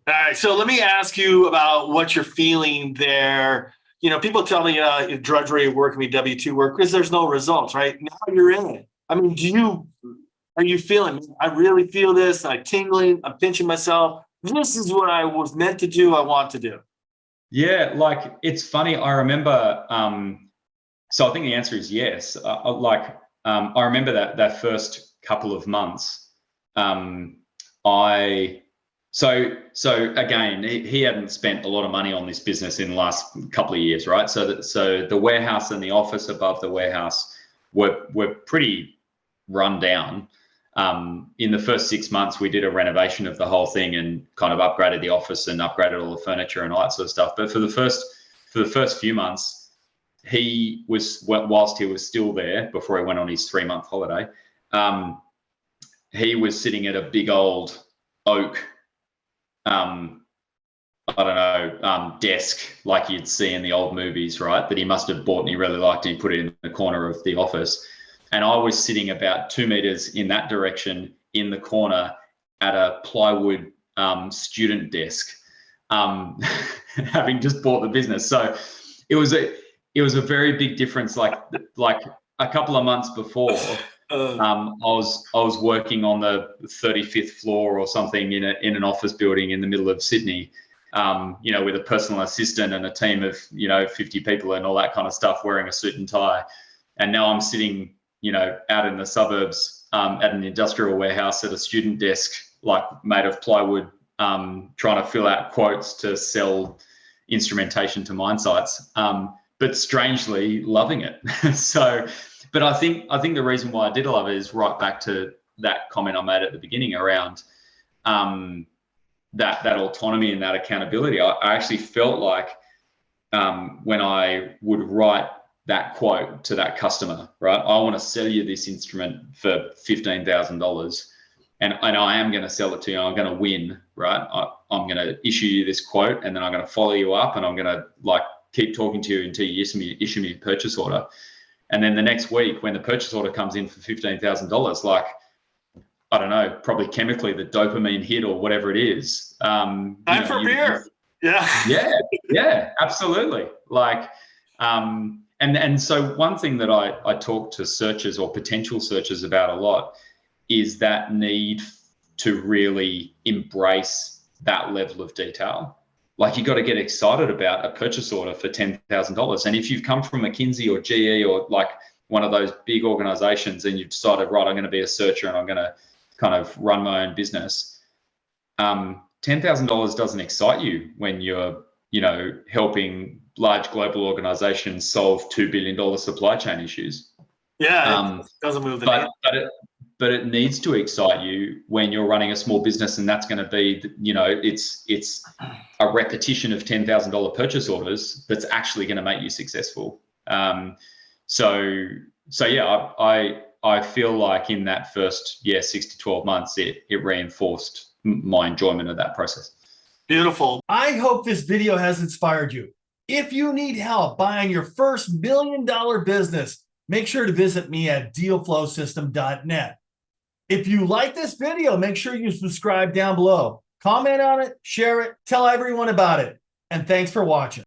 All right, so let me ask you about what you're feeling there. People tell me drudgery of work can be W-2 work because there's no results, right? Now you're in it. I mean, are you feeling, I really feel this, I'm tingling, I'm pinching myself. This is what I was meant to do, I want to do. Yeah, like it's funny. I remember, so I think the answer is yes. I remember that first couple of months. So again, he hadn't spent a lot of money on this business in the last couple of years, right? So the warehouse and the office above the warehouse were pretty run down. In the first 6 months, we did a renovation of the whole thing and kind of upgraded the office and upgraded all the furniture and all that sort of stuff. But for the first few months, whilst he was still there before he went on his 3-month holiday, he was sitting at a big old oak, desk like you'd see in the old movies, right? That he must have bought and he really liked and he put it in the corner of the office. And I was sitting about 2 meters in that direction in the corner at a plywood student desk, having just bought the business. So it was a very big difference. Like a couple of months before, I was working on the 35th floor or something in an office building in the middle of Sydney, with a personal assistant and a team of 50 people and all that kind of stuff, wearing a suit and tie. And now I'm sitting out in the suburbs at an industrial warehouse at a student desk, like made of plywood, trying to fill out quotes to sell instrumentation to mine sites, but strangely loving it. But I think the reason why I did love it is right back to that comment I made at the beginning around that autonomy and that accountability. I actually felt like when I would write that quote to that customer, right? I want to sell you this instrument for $15,000 and I am going to sell it to you. I'm going to win, right? I'm going to issue you this quote and then I'm going to follow you up and I'm going to keep talking to you until you issue me a purchase order. And then the next week when the purchase order comes in for $15,000, I don't know, probably chemically the dopamine hit or whatever it is. Time for beer. Yeah, absolutely. And so one thing that I talk to searchers or potential searchers about a lot is that need to really embrace that level of detail. Like you got to get excited about a purchase order for $10,000. And if you've come from McKinsey or GE or like one of those big organizations and you've decided, right, I'm going to be a searcher and I'm going to kind of run my own business, $10,000 doesn't excite you when you're, helping large global organizations solve $2 billion supply chain issues. Yeah, it doesn't move the needle. But it needs to excite you when you're running a small business, and that's going to be, it's a repetition of $10,000 purchase orders that's actually going to make you successful. So yeah, I feel like in that first 6 to 12 months, it reinforced my enjoyment of that process. Beautiful. I hope this video has inspired you. If you need help buying your first $1 million business, make sure to visit me at dealflowsystem.net. If you like this video, make sure you subscribe down below. Comment on it, share it, tell everyone about it. And thanks for watching.